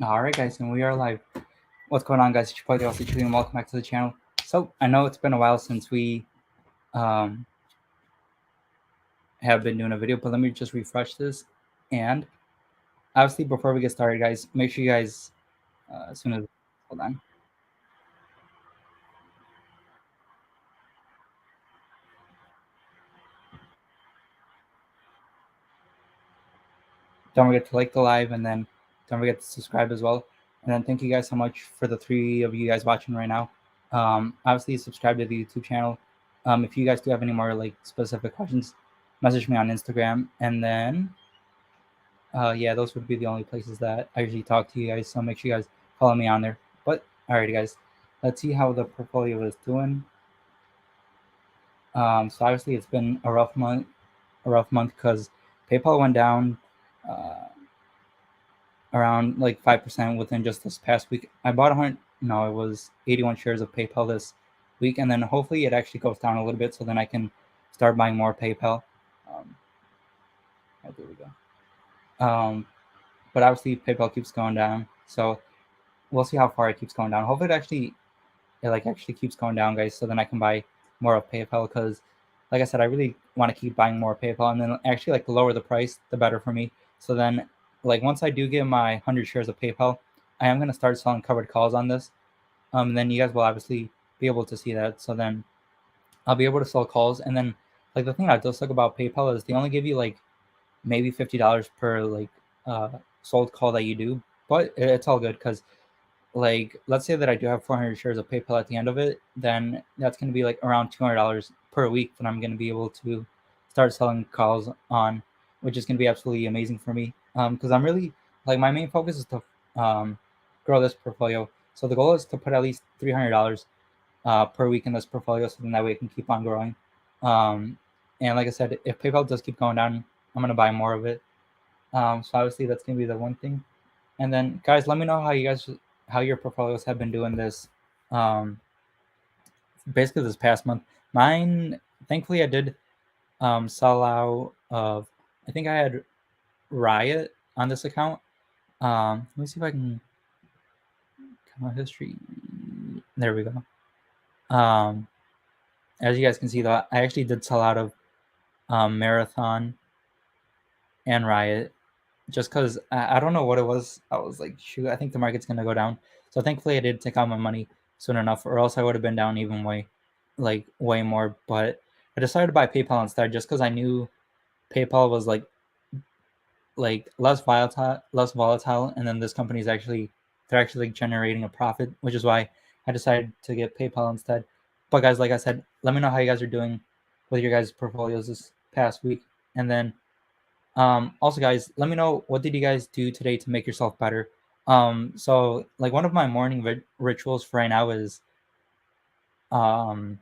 Alright guys, and we are live. What's going on guys? It's your boy the and welcome back to the channel. So I know it's been a while since we um, have been doing a video, but let me just refresh this. And obviously before we get started guys, make sure you guys as soon as hold on. Don't forget to like the live and then don't forget to subscribe as well. And then thank you guys so much for the 3 of you guys watching right now. Obviously subscribe to the YouTube channel. If you guys do have any more like specific questions, message me on Instagram, and then yeah, those would be the only places that I usually talk to you guys. So make sure you guys follow me on there. But alrighty, guys, let's see how the portfolio is doing. So obviously it's been a rough month because PayPal went down uh, around like 5% within just this past week. I bought 100. No, it was 81 shares of PayPal this week, and then hopefully it actually goes down a little bit, so then I can start buying more PayPal. Oh, there we go. But obviously PayPal keeps going down, so we'll see how far it keeps going down. Hopefully it actually keeps going down, guys, so then I can buy more of PayPal, because like I said, I really want to keep buying more PayPal, and then actually like the lower the price, the better for me. So then like once I do get my 100 shares of PayPal, I am going to start selling covered calls on this. And then you guys will obviously be able to see that. So then I'll be able to sell calls. And then like the thing I just like about PayPal is they only give you like maybe $50 per like uh sold call that you do, but it's all good because like let's say that I do have 400 shares of PayPal at the end of it, then that's going to be like around $200 per week that I'm going to be able to start selling calls on, which is going to be absolutely amazing for me. Because I'm really like my main focus is to grow this portfolio. So the goal is to put at least $300 per week in this portfolio, so then that way it can keep on growing. Um, and like I said, if PayPal does keep going down, I'm going to buy more of it. So obviously that's going to be the one thing. And then, guys, let me know how your portfolios have been doing this, um, basically this past month. Mine, thankfully, I did sell out of. I think I had Riot on this account. Let me see if I can come on history. There we go. Um, as you guys can see, though, I actually did sell out of Marathon and Riot, just because I don't know what it was. I was like, shoot, I think the market's gonna go down. So thankfully, I did take out my money soon enough, or else I would have been down even way more. But I decided to buy PayPal instead, just because I knew PayPal was like less volatile, and then this company is they're actually like generating a profit, which is why I decided to get PayPal instead. But guys, like I said, let me know how you guys are doing with your guys' portfolios this past week, and then also, guys, let me know what did you guys do today to make yourself better. So like one of my morning rituals for right now is um,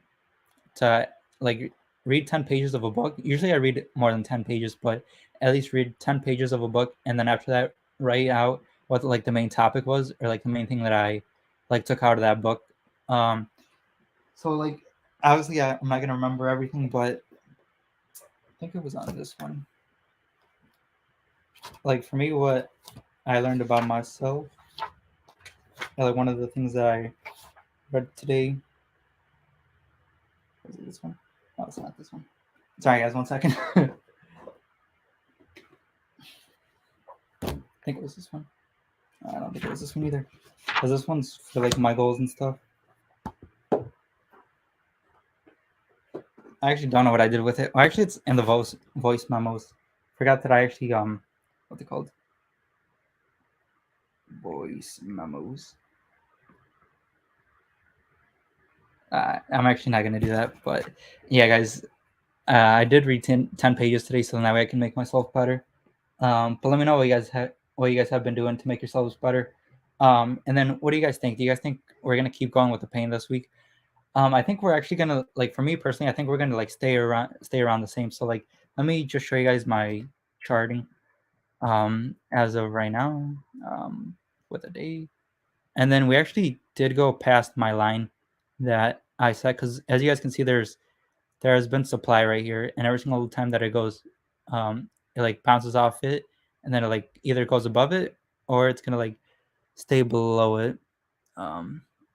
to like read 10 pages of a book. Usually, I read more than 10 pages, but at least read 10 pages of a book, and then after that, write out what like the main topic was, or like the main thing that I like took out of that book. Um, so like obviously, I'm not gonna remember everything, but I think it was on this one. Like for me, what I learned about myself, like one of the things that I read today. Was it this one? No, it's not this one. Sorry, guys, 1 second. I think it was this one. I don't think it was this one either. Because this one's for like my goals and stuff. I actually don't know what I did with it. Well, actually, it's in the voice memos. Forgot that I actually what they called? Voice memos. I'm actually not gonna do that, but yeah, guys, I did read 10 pages today, so that way I can make myself better. But let me know what you guys have been doing to make yourselves better. And then what do you guys think? Do you guys think we're gonna keep going with the pain this week? I think we're actually gonna like for me personally, I think we're gonna like stay around the same. So like let me just show you guys my charting as of right now with a day. And then we actually did go past my line that I set, because as you guys can see, there has been supply right here, and every single time that it goes, it like bounces off it, and then it like either goes above it or it's gonna like stay below it.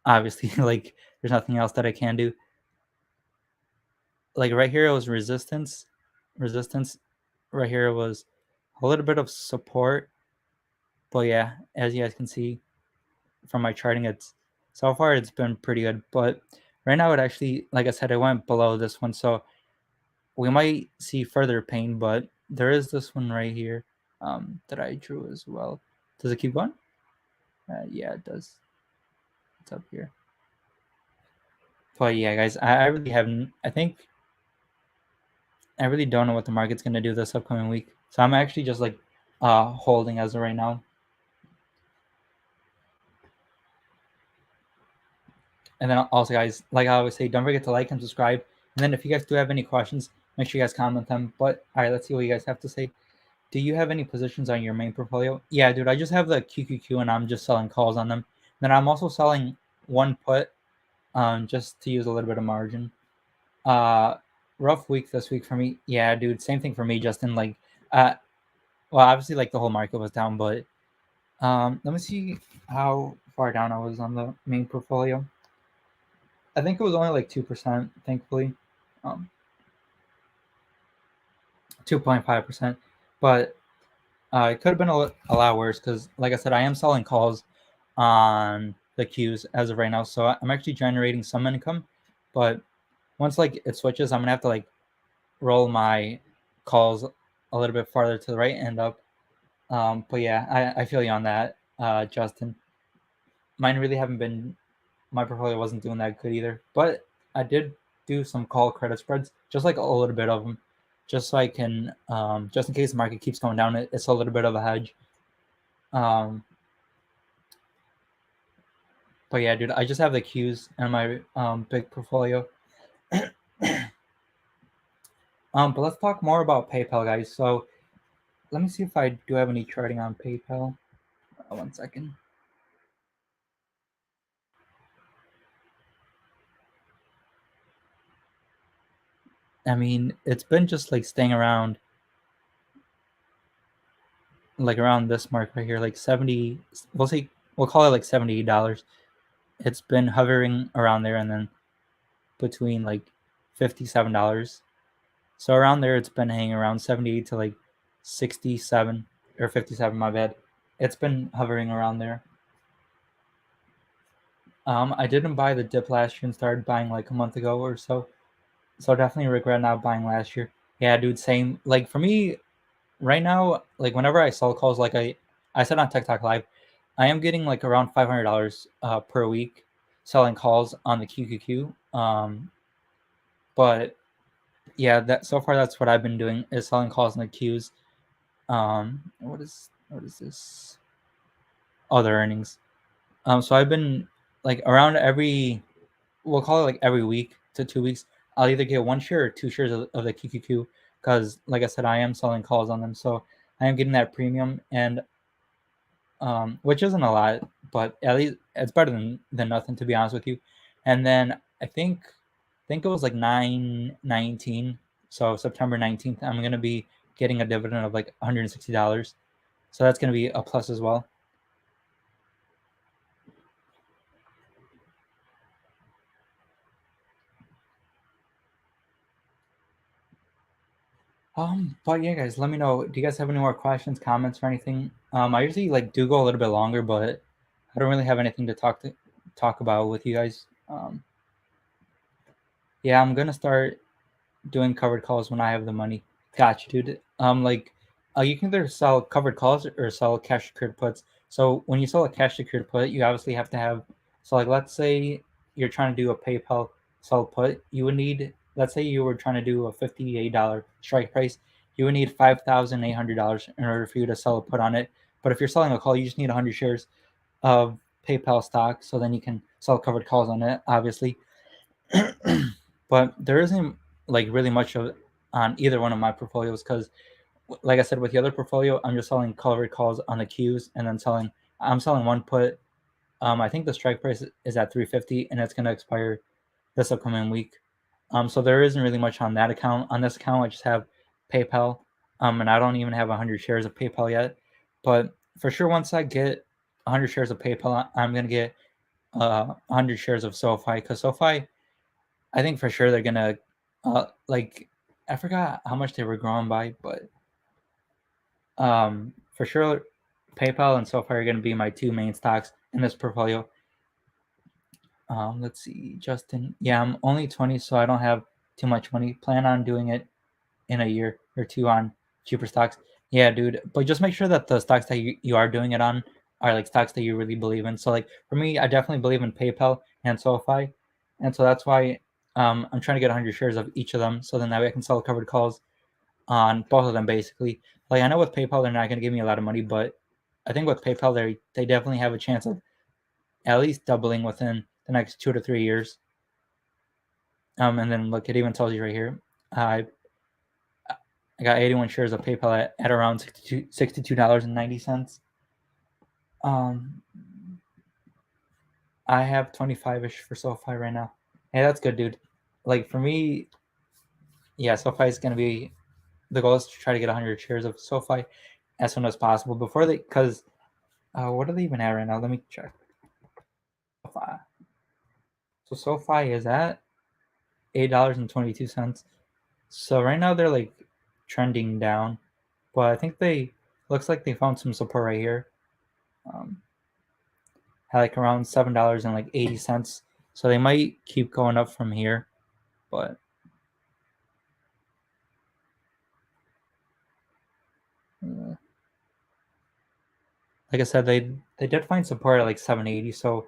Obviously, like there's nothing else that I can do. Like right here, it was resistance. Right here was a little bit of support, but yeah, as you guys can see from my charting, it's so far it's been pretty good. But right now, it actually, like I said, it went below this one, so we might see further pain. But there is this one right here that I drew as well. Does it keep going? Yeah, it does. It's up here. But yeah, guys, I really haven't. I think I really don't know what the market's gonna do this upcoming week. So I'm actually just like holding as of right now. And then also, guys, like I always say, don't forget to like and subscribe. And then if you guys do have any questions, make sure you guys comment them. But all right, let's see what you guys have to say. Do you have any positions on your main portfolio? Yeah, dude, I just have the QQQ and I'm just selling calls on them. Then I'm also selling one put just to use a little bit of margin. Uh, rough week this week for me. Yeah, dude, same thing for me, Justin. Like, well, obviously, like the whole market was down, but let me see how far down I was on the main portfolio. I think it was only like 2%, thankfully, 2.5%. But it could have been a lot worse because, like I said, I am selling calls on the queues as of right now, so I'm actually generating some income. But once like it switches, I'm gonna have to like roll my calls a little bit farther to the right and up. But yeah, I feel you on that, Justin. Mine really haven't been. My portfolio wasn't doing that good either, but I did do some call credit spreads, just like a little bit of them, just so I can, just in case the market keeps going down, it's a little bit of a hedge. But yeah, dude, I just have the Qs in my big portfolio. But let's talk more about PayPal, guys. So let me see if I do have any trading on PayPal. 1 second. I mean, it's been just like staying around, like around this mark right here, like 70. We'll call it like $78. It's been hovering around there, and then between like $57. So around there, it's been hanging around 78 to like 67 or 57. My bad. It's been hovering around there. I didn't buy the dip last year and started buying like a month ago or so. So definitely regret not buying last year. Yeah, dude, same. Like for me right now, like whenever I sell calls, like I said on TikTok Live, I am getting like around $500 per week selling calls on the QQQ. But yeah, that so far that's what I've been doing is selling calls in the queues. What is this? Other earnings. So I've been like around every, we'll call it like every week to 2 weeks. I'll either get one share or two shares of the QQQ because, like I said, I am selling calls on them, so I am getting that premium, and which isn't a lot, but at least it's better than nothing, to be honest with you. And then I think it was like 9/19, so September 19th. I'm gonna be getting a dividend of like $160, so that's gonna be a plus as well. But yeah, guys, let me know. Do you guys have any more questions, comments, or anything? I usually like do go a little bit longer, but I don't really have anything to talk about with you guys. Yeah, I'm gonna start doing covered calls when I have the money. Gotcha, dude. Like, you can either sell covered calls or sell cash secured puts. So when you sell a cash secured put, you obviously have to have. So like, let's say you're trying to do a PayPal sell put, you would need. Let's say you were trying to do a $58 strike price, you would need $5,800 in order for you to sell a put on it. But if you're selling a call, you just need 100 shares of PayPal stock, so then you can sell covered calls on it, obviously. But there isn't like really much of on either one of my portfolios because, like I said, with the other portfolio, I'm just selling covered calls on the queues and then I'm selling one put. I think the strike price is at 350 and it's going to expire this upcoming week. So there isn't really much on that account. On this account, I just have PayPal, and I don't even have 100 shares of PayPal yet. But for sure, once I get 100 shares of PayPal, I'm gonna get 100 shares of SoFi, because SoFi, I think for sure they're gonna like, I forgot how much they were growing by, but for sure PayPal and SoFi are gonna be my two main stocks in this portfolio. Let's see, Justin. Yeah, I'm only 20, so I don't have too much money. Plan on doing it in a year or two on cheaper stocks. Yeah, dude. But just make sure that the stocks that you are doing it on are like stocks that you really believe in. So like for me, I definitely believe in PayPal and SoFi. And so that's why I'm trying to get 100 shares of each of them. So then that way I can sell covered calls on both of them basically. Like I know with PayPal they're not going to give me a lot of money, but I think with PayPal they definitely have a chance of at least doubling within the next 2 to 3 years. And then look, it even tells you right here. I got 81 shares of PayPal at around $62.90. Um, I have 25-ish for SoFi right now. Hey, that's good, dude. Like for me, yeah, SoFi is gonna be the goal is to try to get 100 shares of SoFi as soon as possible before they, because what are they even at right now? Let me check. SoFi. So SoFi is at $8.22. So right now they're like trending down, but I think they looks like they found some support right here. Um, at like around $7.80. So they might keep going up from here, but like I said, they did find support at like 780. So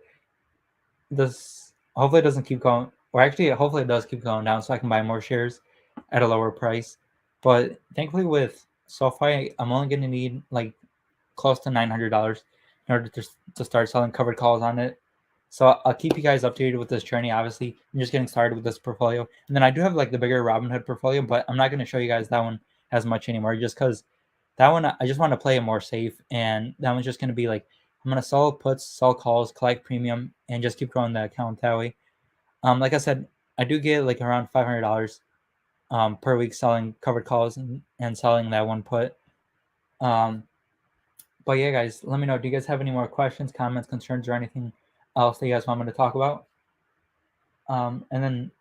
this hopefully it doesn't keep going, or actually hopefully it does keep going down, so I can buy more shares at a lower price. But thankfully with SoFi, I'm only going to need like close to $900 in order to start selling covered calls on it. So I'll keep you guys updated with this journey. Obviously, I'm just getting started with this portfolio, and then I do have like the bigger Robinhood portfolio, but I'm not going to show you guys that one as much anymore, just because that one I just want to play it more safe, and that one's just going to be like I'm going to sell puts, sell calls, collect premium, and just keep growing the account that way. Like I said, I do get like around $500 per week selling covered calls and selling that one put. Um, but yeah, guys, let me know. Do you guys have any more questions, comments, concerns, or anything else that you guys want me to talk about? And then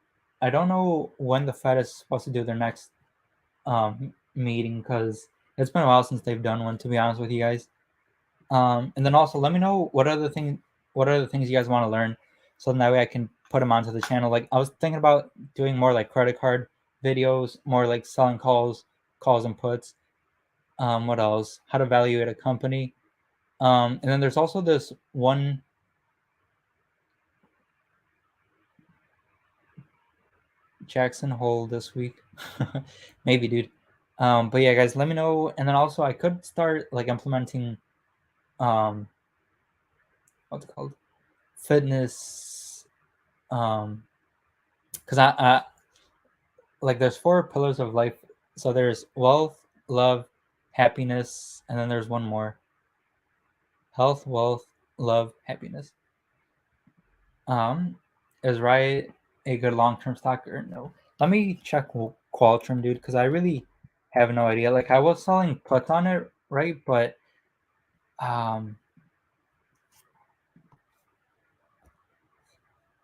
I don't know when the Fed is supposed to do their next meeting, because it's been a while since they've done one, to be honest with you guys. And then also let me know what other things you guys want to learn, so that way I can put them onto the channel. Like I was thinking about doing more like credit card videos, more like selling calls and puts. What else? How to evaluate a company. And then there's also this one Jackson Hole this week. Maybe, dude. But yeah, guys, let me know. And then also I could start like implementing what's it called? Fitness. Because I like there's 4 pillars of life. So there's wealth, love, happiness, and then there's one more. Health, wealth, love, happiness. Um, is Riot a good long-term stock or no? Let me check Qualtrim, dude, because I really have no idea. Like I was selling puts on it, right? But um,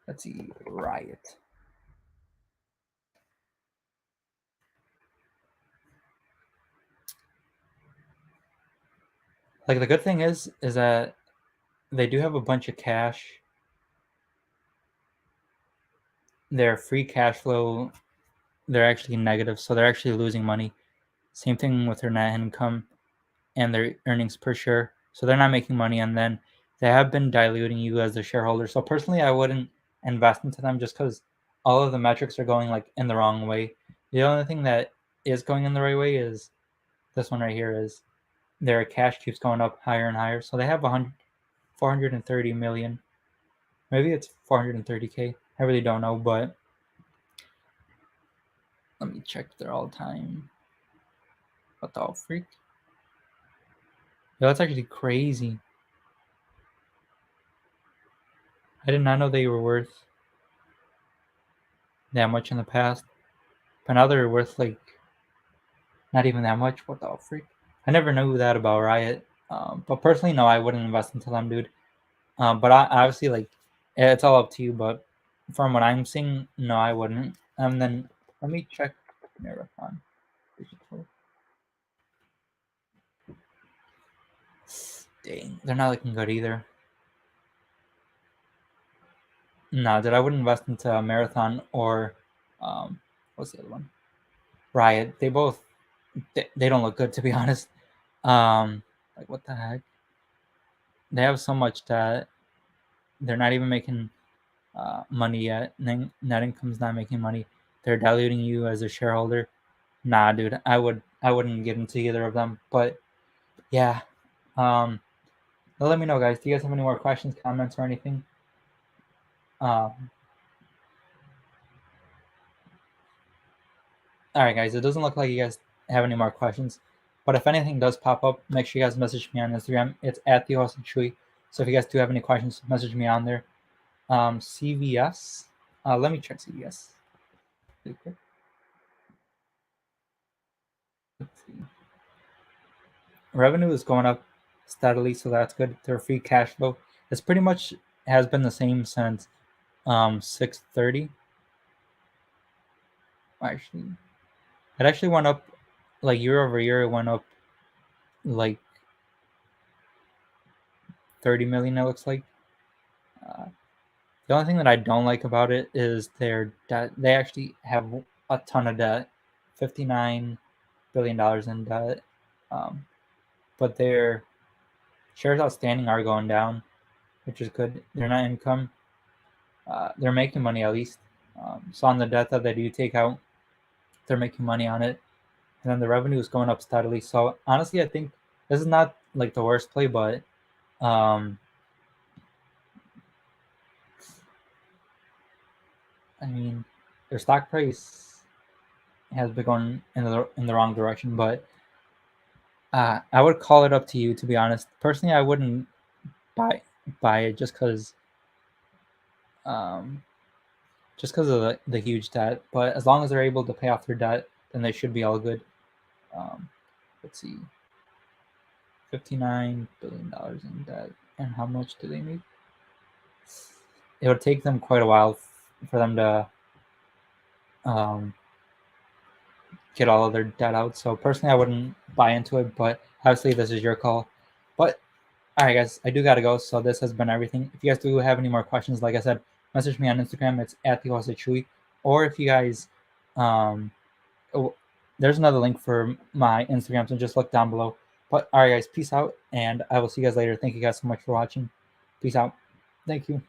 let's see, Riot. Like the good thing is that they do have a bunch of cash. Their free cash flow, they're actually negative, so they're actually losing money. Same thing with their net income and their earnings per share. So they're not making money, and then they have been diluting you as a shareholder. So personally, I wouldn't invest into them just because all of the metrics are going like in the wrong way. The only thing that is going in the right way is this one right here, is their cash keeps going up higher and higher. So they have 430 million. Maybe it's 430K. I really don't know, but let me check their all time. What the freak? Yeah, that's actually crazy. I did not know they were worth that much in the past. But now they're worth like not even that much. What the freak? I never knew that about Riot. But personally, no, I wouldn't invest into them, dude. But I obviously, like, it's all up to you. But from what I'm seeing, no, I wouldn't. And then let me check Marathon Digital. Dang, they're not looking good either. No, dude, I wouldn't invest into Marathon or what's the other one? Riot. They both they don't look good, to be honest. Like, what the heck? They have so much that they're not even making money yet. Net income's not making money. They're diluting you as a shareholder. Nah, dude, I wouldn't get into either of them. But yeah, let me know, guys. Do you guys have any more questions, comments, or anything? Um, all right, guys. It doesn't look like you guys have any more questions. But if anything does pop up, make sure you guys message me on Instagram. It's at the host of Chewy. So if you guys do have any questions, message me on there. CVS. Let me check CVS. Okay. Let's see. Revenue is going up steadily, so that's good. Their free cash flow is pretty much has been the same since 630. Actually, it actually went up like year over year. It went up like 30 million. It looks like. Uh, the only thing that I don't like about it is their debt. They actually have a ton of debt, $59 billion in debt. But their shares outstanding are going down, which is good. Their net income, they're making money at least. So on the debt that they do take out, they're making money on it, and then the revenue is going up steadily. So honestly, I think this is not like the worst play, but I mean, their stock price has been going in the wrong direction. But I would call it up to you, to be honest. Personally, I wouldn't buy buy it um, just because of the huge debt. But as long as they're able to pay off their debt, then they should be all good. Um, let's see, $59 billion in debt, and how much do they make? It would take them quite a while for them to um, get all of their debt out. So personally, I wouldn't buy into it, but obviously this is your call. But all right, guys, I do gotta go. So this has been everything. If you guys do have any more questions, like I said, message me on Instagram. It's at the Chewy. Or if you guys, um, oh, there's another link for my Instagram, so just look down below. But all right, guys, peace out, and I will see you guys later. Thank you guys so much for watching. Peace out. Thank you.